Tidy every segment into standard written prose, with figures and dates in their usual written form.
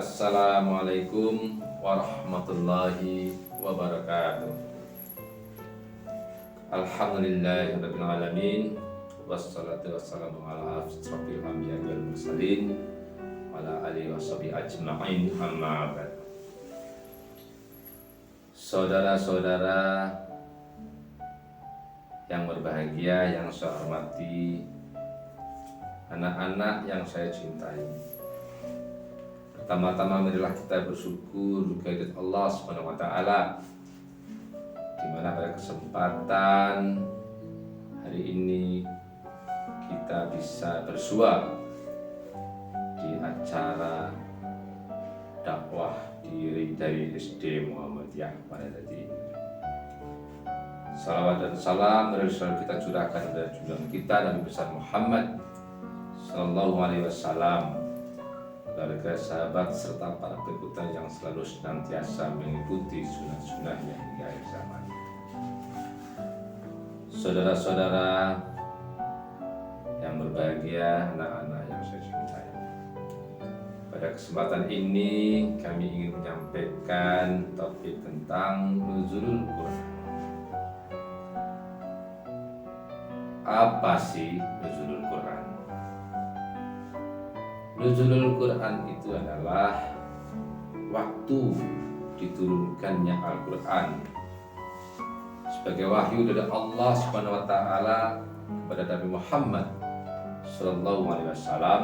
Assalamualaikum warahmatullahi wabarakatuh. Alhamdulillahirabbil alamin. Wassalatu wassalamu ala asyrofil anbiya'i wal mursalin wa ala alihi washabihi ajma'in, amma ba'd. Saudara-saudara yang berbahagia, yang saya hormati, anak-anak yang saya cintai, pertama-tama marilah kita bersyukur kehadirat Allah Subhanahu wa taala, di mana pada kesempatan hari ini kita bisa bersua di acara dakwah diri dari SD Muhammadiyah pada tadi. Salawat dan salam dari selalu kita curahkan kepada junjungan kita Nabi besar Muhammad Sallallahu Alaihi Wasallam, keluarga, sahabat serta para pengikutnya yang selalu senantiasa mengikuti sunnah-sunnahnya hingga akhir zaman. Saudara-saudara yang berbahagia, anak-anak yang saya cintai, pada kesempatan ini kami ingin menyampaikan topik tentang nuzulul Quran. Apa sih nuzulul Quran? Nuzulul Quran itu adalah waktu diturunkannya Al-Quran sebagai wahyu dari Allah Subhanahu wa taala kepada Nabi Muhammad sallallahu alaihi wasallam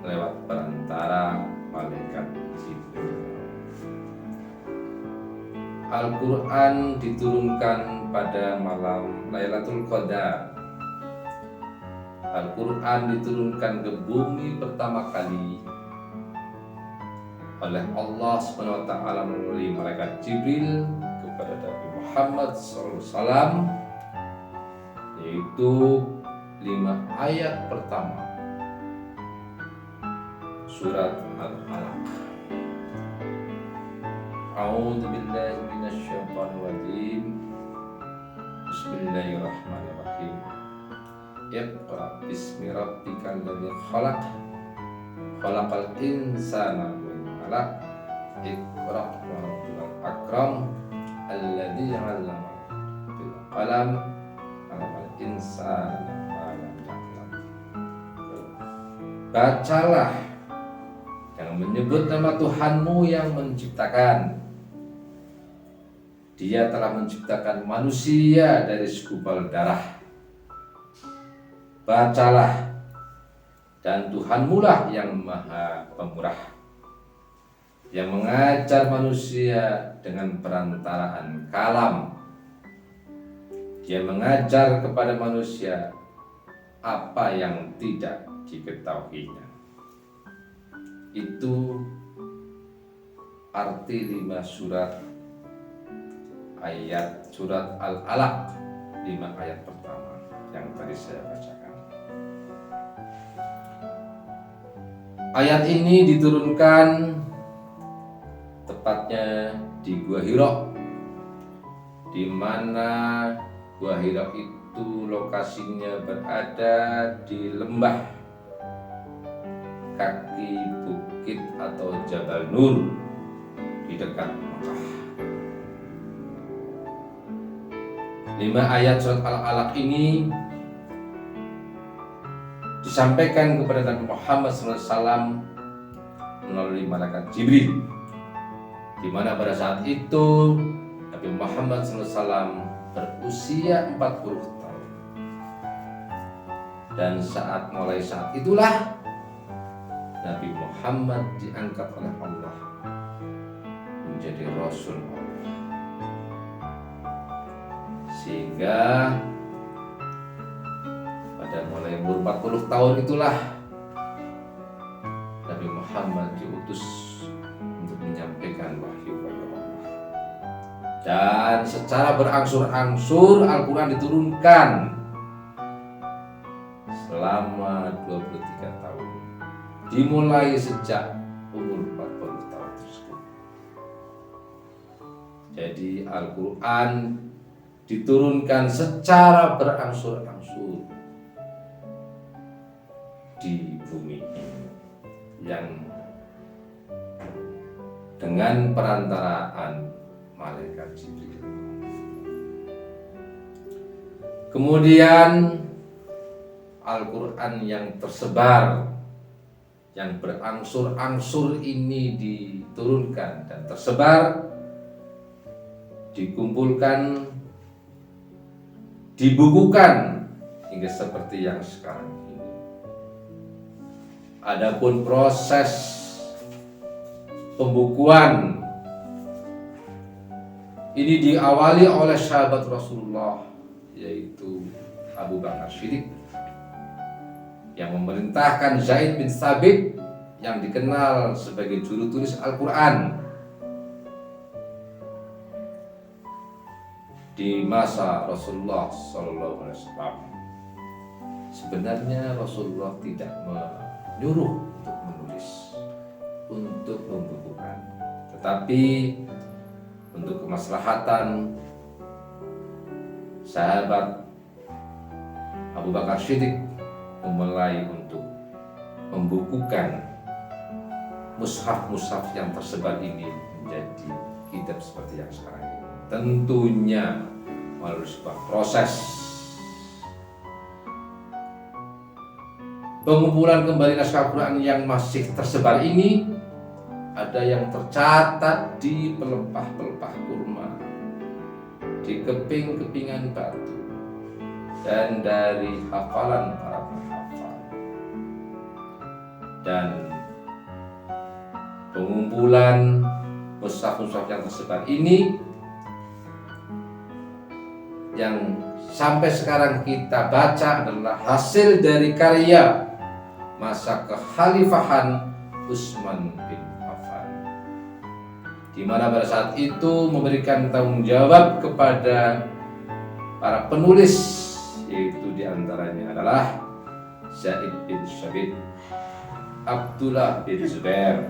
lewat perantara malaikat Jibril. Al-Quran diturunkan pada malam Lailatul Qadar. Al-Quran diturunkan ke bumi pertama kali oleh Allah Subhanahu wa taala melalui malaikat Jibril kepada Nabi Muhammad SAW, yaitu 5 ayat pertama surat Al-Alaq. A'udzu billahi minasyaitonir rajim. Bismillahirrahmanirrahim. Iqra bismi rabbikal ladzi khalaq. Khalaqal insana min 'alaq. Iqra wa rabbukal akram alladzi 'allama bil qalam 'allamal insana ma lam ya'lam. Bacalah yang menyebut nama Tuhanmu yang menciptakan. Dia telah menciptakan manusia dari segumpal darah. Bacalah, dan Tuhanmu lah yang maha pemurah, yang mengajar manusia dengan perantaraan kalam. Dia mengajar kepada manusia apa yang tidak diketahuinya. Itu arti 5 surat Al-Alaq, 5 ayat pertama yang tadi saya bacakan. Ayat ini diturunkan tepatnya di Gua Hira, di mana Gua Hira itu lokasinya berada di lembah kaki bukit atau Jabal Nur di dekat Mekah. 5 ayat surat Al-Alaq ini disampaikan kepada Nabi Muhammad SAW melalui malaikat Jibril, di mana pada saat itu Nabi Muhammad SAW berusia 40 tahun. Dan mulai saat itulah Nabi Muhammad diangkat oleh Allah menjadi Rasul Allah. Sehingga pada mulai umur 40 tahun itulah Nabi Muhammad diutus untuk menyampaikan wahyu kepada Allah. Dan secara berangsur-angsur Al-Quran diturunkan selama 23 tahun, dimulai sejak umur 40 tahun tersebut. Jadi Al-Quran diturunkan secara berangsur-angsur di bumi ini, yang dengan perantaraan malaikat Jibril. Kemudian Al-Quran yang tersebar, yang berangsur-angsur ini diturunkan dan tersebar, dikumpulkan, dibukukan hingga seperti yang sekarang ini. Adapun proses pembukuan ini diawali oleh sahabat Rasulullah, yaitu Abu Bakar Siddiq, yang memerintahkan Zaid bin Thabit yang dikenal sebagai juru tulis Al-Quran di masa Rasulullah SAW. Sebenarnya Rasulullah tidak menyuruh untuk menulis, untuk membukukan, tetapi untuk kemaslahatan sahabat Abu Bakar Siddiq memulai untuk membukukan mushaf-mushaf yang tersebar ini menjadi kitab seperti yang sekarang ini. Tentunya melalui sebuah proses pengumpulan kembali naskah Al-Quran yang masih tersebar ini. Ada yang tercatat di pelepah-pelepah kurma, di keping-kepingan batu, dan dari hafalan para penghafal. Dan pengumpulan mushaf-mushaf yang tersebar ini yang sampai sekarang kita baca adalah hasil dari karya masa kekhalifahan Utsman bin Affan, di mana pada saat itu memberikan tanggung jawab kepada para penulis, yaitu diantaranya adalah Zaid bin Thabit, Abdullah bin Zubair,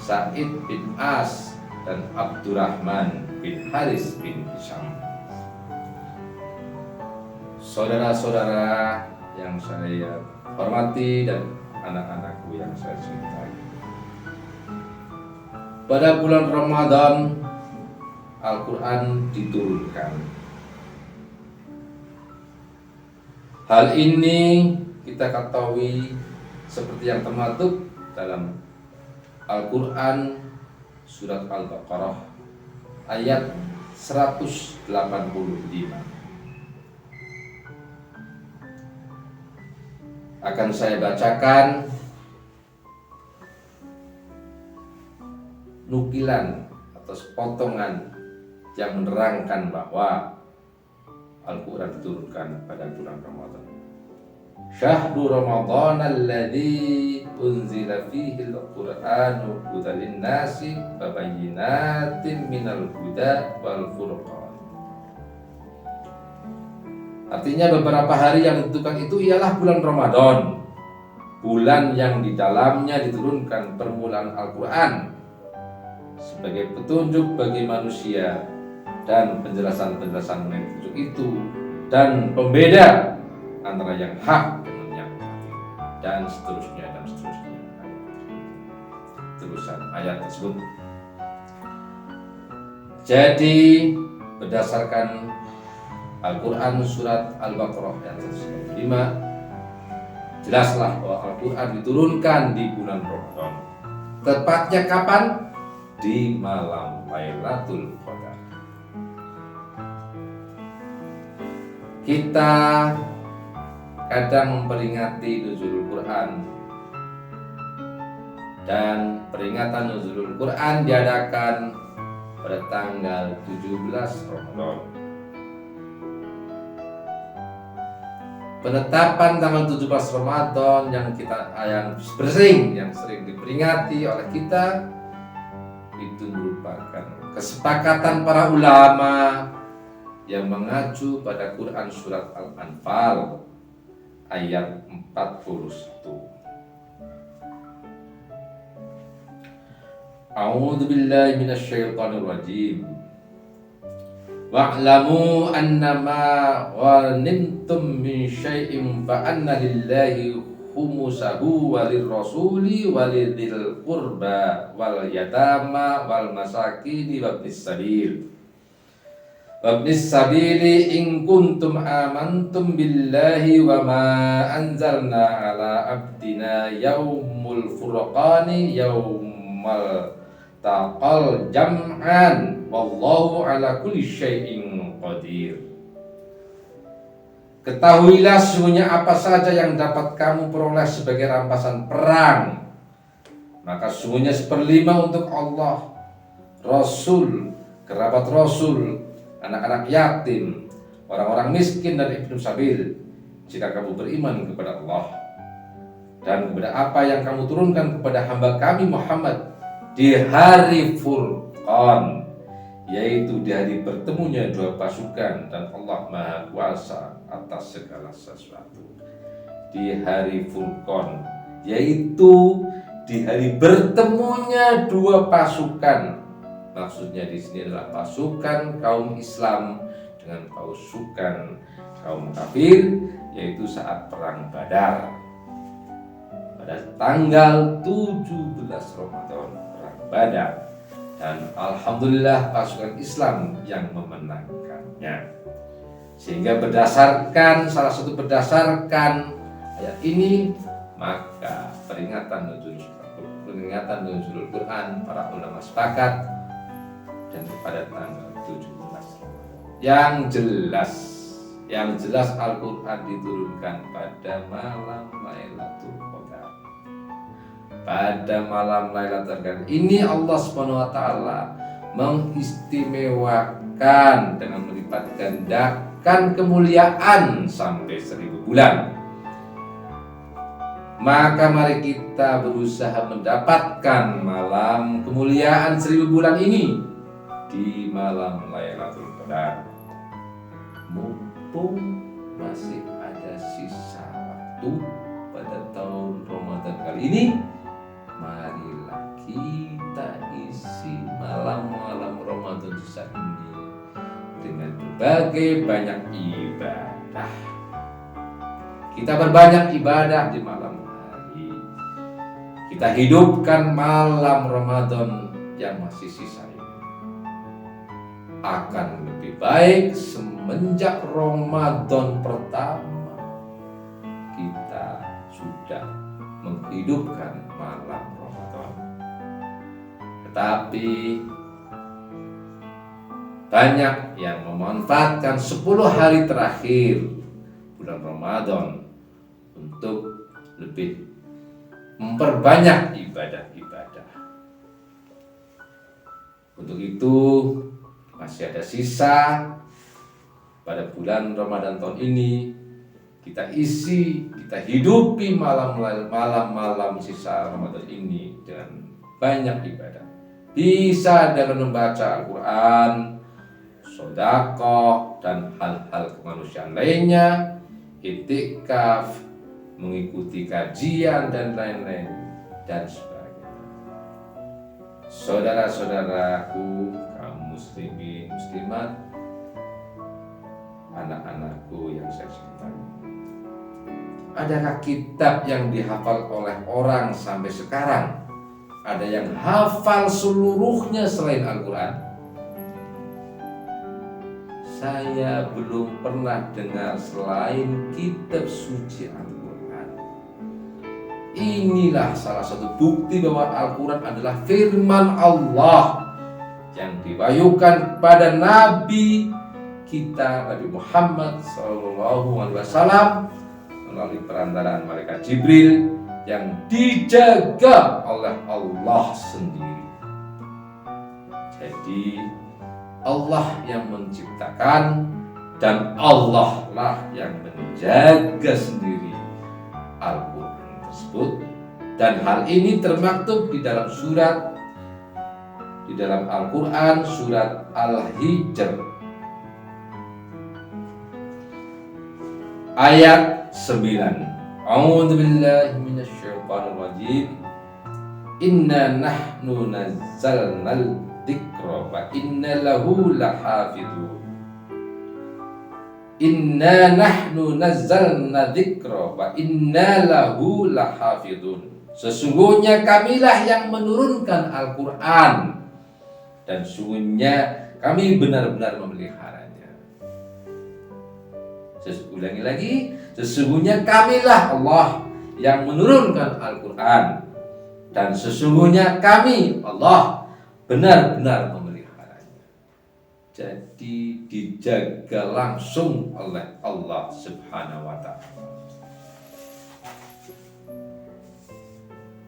Sa'id bin As, dan Abdurrahman bin Haris bin Hisham. Saudara-saudara yang saya hormati dan anak-anakku yang saya cintai, pada bulan Ramadan Al-Quran diturunkan. Hal ini kita ketahui seperti yang termaktub dalam Al-Quran surat Al-Baqarah ayat 185. Akan saya bacakan nukilan atau potongan yang menerangkan bahwa Al-Quran diturunkan pada bulan Ramadan. Syahru Ramadan alladzi unzila fihi al-Qur'anu hudan lin-nasi wa bayyinatin minal huda wal furqan. Artinya beberapa hari yang ditentukan itu ialah bulan Ramadan, bulan yang di dalamnya diturunkan permulaan Al-Quran sebagai petunjuk bagi manusia dan penjelasan-penjelasan mengenai petunjuk itu dan pembeda antara yang hak dengan yang batil, dan seterusnya dan seterusnya. Terusan ayat tersebut. Jadi berdasarkan Al-Quran surat Al-Baqarah ayat 195, jelaslah bahwa Al-Quran diturunkan di bulan Ramadan. Tepatnya kapan? Di malam Lailatul Qadar. Kita kadang memperingati nuzulul Quran, dan peringatan nuzulul Quran diadakan pada tanggal 17 Ramadan. Penetapan tanggal 17 Ramadan yang sering diperingati oleh kita itu merupakan kesepakatan para ulama yang mengacu pada Quran surat Al-Anfal ayat 41. A'udzu billahi minasyaitonir rajim. Wa'lamu annama ghanimtum min syai'in fa anna lillahi khumusahu walil rasuli walidil qurba wal yatama wal masakini wabnis sabil. Wabnis sabili in kuntum amantum billahi wa ma anzalna ala abdina yaumul furqani yaumal taqal jam'an wallahu ala kulli syai'in qadir. Ketahuilah sesungguhnya apa saja yang dapat kamu peroleh sebagai rampasan perang, maka sesungguhnya 1/5 untuk Allah, Rasul, kerabat Rasul, anak-anak yatim, orang-orang miskin dan ibnu sabil, jika kamu beriman kepada Allah dan kepada apa yang kamu turunkan kepada hamba kami Muhammad di hari Furqan, yaitu di hari bertemunya dua pasukan dan Allah Maha Kuasa atas segala sesuatu. Di hari Furqan, yaitu di hari bertemunya dua pasukan. Maksudnya di sini adalah pasukan kaum Islam dengan pasukan kaum kafir, yaitu saat perang Badar pada tanggal 17 Ramadan, perang Badar, dan alhamdulillah pasukan Islam yang memenangkannya. Sehingga salah satu berdasarkan ayat ini, maka peringatan nuzulul Quran, para ulama sepakat dan pada tanggal 17. Yang jelas Al-Quran diturunkan pada malam Lailatul Qadar. Pada malam Lailatul Qadar ini Allah SWT mengistimewakan dengan melipat gandakan kemuliaan sampai 1000 bulan. Maka mari kita berusaha mendapatkan malam kemuliaan 1000 bulan ini di malam Lailatul Qadar. Mumpung masih ada sisa waktu pada tahun Ramadan kali ini, marilah kita isi malam-malam Ramadan sisa ini dengan berbagai banyak ibadah. Kita berbanyak ibadah di malam hari. Kita hidupkan malam Ramadan yang masih sisa ini. Akan lebih baik semenjak Ramadan pertama kita sudah menghidupkan malam Ramadan. Tetapi banyak yang memanfaatkan 10 hari terakhir bulan Ramadan untuk lebih memperbanyak ibadah-ibadah. Untuk itu masih ada sisa pada bulan Ramadan tahun ini, kita hidupi malam-malam sisa Ramadan ini dengan banyak ibadah. Bisa dengan membaca Al-Quran, sedekah dan hal-hal kemanusiaan lainnya, iktikaf, mengikuti kajian dan lain-lain dan sebagainya. Saudara-saudaraku, muslimin, muslimat, anak-anakku yang saya cintai, adakah kitab yang dihafal oleh orang sampai sekarang? Ada yang hafal seluruhnya selain Al-Quran? Saya belum pernah dengar selain kitab suci Al-Quran. Inilah salah satu bukti bahwa Al-Quran adalah firman Allah yang diwahyukan kepada Nabi kita, Nabi Muhammad SAW, melalui perantaraan malaikat Jibril yang dijaga oleh Allah sendiri. Jadi Allah yang menciptakan dan Allah lah yang menjaga sendiri Al-Quran tersebut, dan hal ini termaktub di dalam Al-Quran surat Al-Hijr ayat 9. A'udzu billahi minasyaitonir rajim. Inna nahnu nazzalnal dzikra wa inna lahu lahafizun. Inna nahnu nazzalna dzikra wa inna lahu lahafidun. Sesungguhnya kamilah yang menurunkan Al-Quran dan sungguhnya kami benar-benar memeliharanya. Ulangi lagi, sesungguhnya kamilah Allah yang menurunkan Al-Quran dan sesungguhnya kami Allah benar-benar memeliharanya. Jadi dijaga langsung oleh Allah Subhanahu wa ta'ala.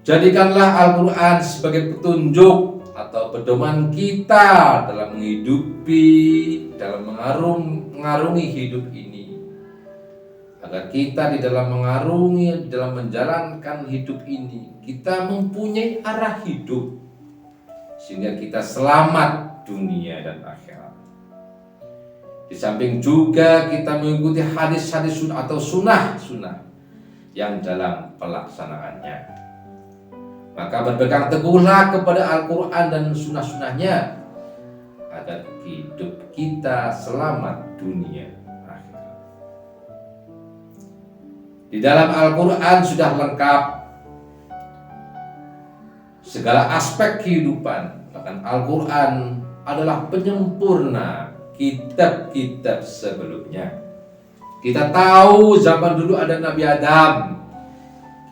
Jadikanlah Al-Quran sebagai petunjuk atau pedoman kita dalam menghidupi, dalam mengarungi hidup ini. Agar kita di dalam mengarungi, di dalam menjalankan hidup ini, kita mempunyai arah hidup. Sehingga kita selamat dunia dan akhirat. Di samping juga kita mengikuti hadis-hadis atau sunnah-sunnah yang dalam pelaksanaannya. Maka berpegang teguhlah kepada Al-Quran dan sunnah-sunnahnya agar hidup kita selamat dunia akhirat. Di dalam Al-Quran sudah lengkap segala aspek kehidupan. Bahkan Al-Quran adalah penyempurna kitab-kitab sebelumnya. Kita tahu zaman dulu ada Nabi Adam,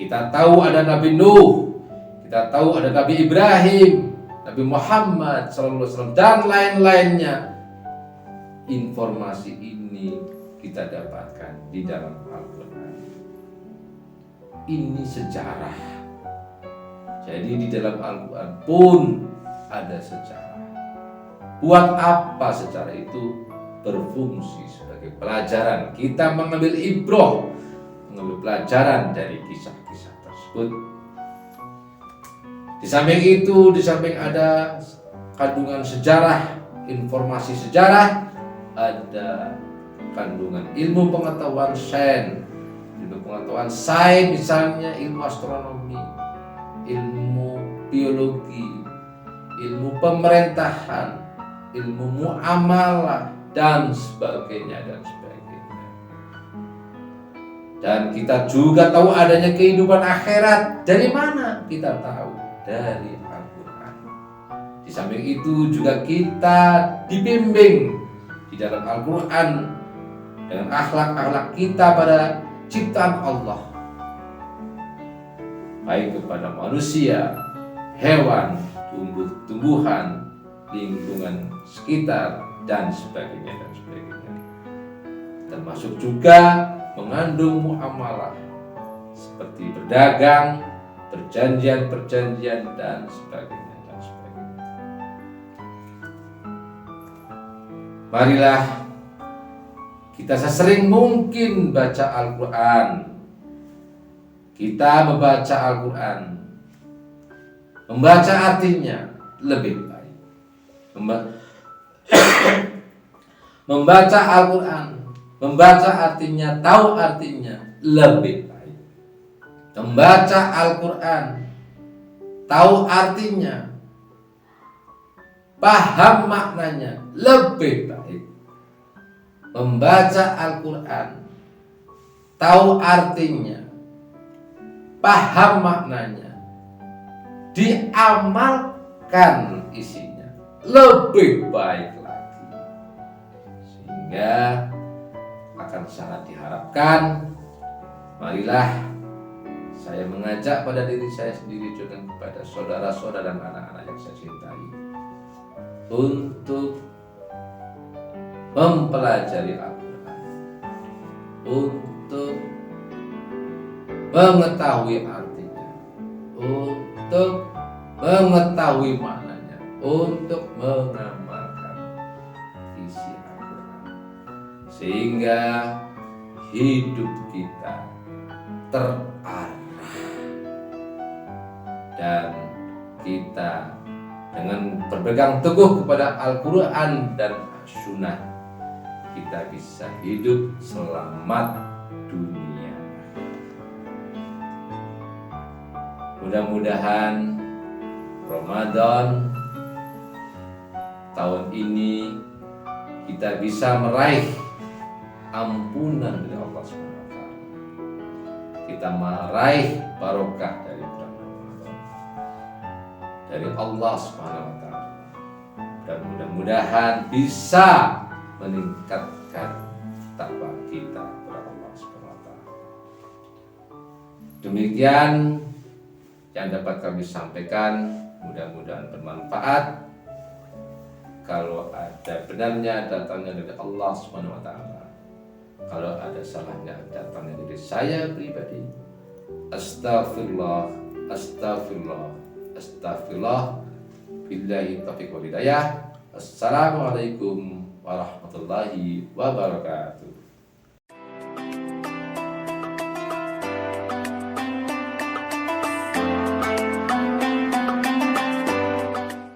kita tahu ada Nabi Nuh, kita tahu ada Nabi Ibrahim, Nabi Muhammad SAW dan lain-lainnya. Informasi ini kita dapatkan di dalam Al-Quran. Ini sejarah. Jadi di dalam Al-Quran pun ada sejarah. Buat apa sejarah itu? Berfungsi sebagai pelajaran. Kita mengambil ibrah, mengambil pelajaran dari kisah-kisah tersebut. Di samping itu, di samping ada kandungan sejarah, informasi sejarah, ada kandungan ilmu pengetahuan sains, misalnya ilmu astronomi, ilmu biologi, ilmu pemerintahan, ilmu muamalah dan sebagainya. Dan kita juga tahu adanya kehidupan akhirat. Dari mana kita tahu? Dari Al-Quran. Di samping itu juga kita dibimbing di dalam Al-Quran dengan akhlak-akhlak kita pada ciptaan Allah, baik kepada manusia, hewan, tumbuh-tumbuhan, lingkungan sekitar dan sebagainya. Termasuk juga mengandung muamalah seperti berdagang, perjanjian dan sebagainya. Marilah kita sesering mungkin baca Al-Quran. Kita membaca Al-Quran, membaca artinya lebih baik. Membaca Al-Quran, membaca artinya, tahu artinya lebih baik. Membaca Al-Quran, tahu artinya, paham maknanya lebih baik. Membaca Al-Quran, tahu artinya, paham maknanya, diamalkan isinya lebih baik lagi. Sehingga akan sangat diharapkan, marilah saya mengajak pada diri saya sendiri juga kepada saudara-saudara dan anak-anak yang saya cintai untuk mempelajari Al-Quran, untuk mengetahui artinya, untuk mengetahui maknanya, untuk mengamalkan isi Al-Quran, sehingga hidup kita terarah dan kita dengan berpegang teguh kepada Al-Quran dan Sunnah, kita bisa hidup selamat dunia. Mudah-mudahan Ramadan tahun ini kita bisa meraih ampunan dari Allah SWT. Kita meraih barokah dari bulan Ramadan dari Allah SWT, dan mudah-mudahan bisa meningkatkan takwa kita kepada Allah SWT. Demikian yang dapat kami sampaikan, mudah-mudahan bermanfaat. Kalau ada benarnya datangnya dari Allah SWT, kalau ada salahnya datangnya dari saya pribadi. Astagfirullah, astagfirullah, astagfirullah. Billahi taufiq wal hidayah. Assalamualaikum warahmatullahi wabarakatuh.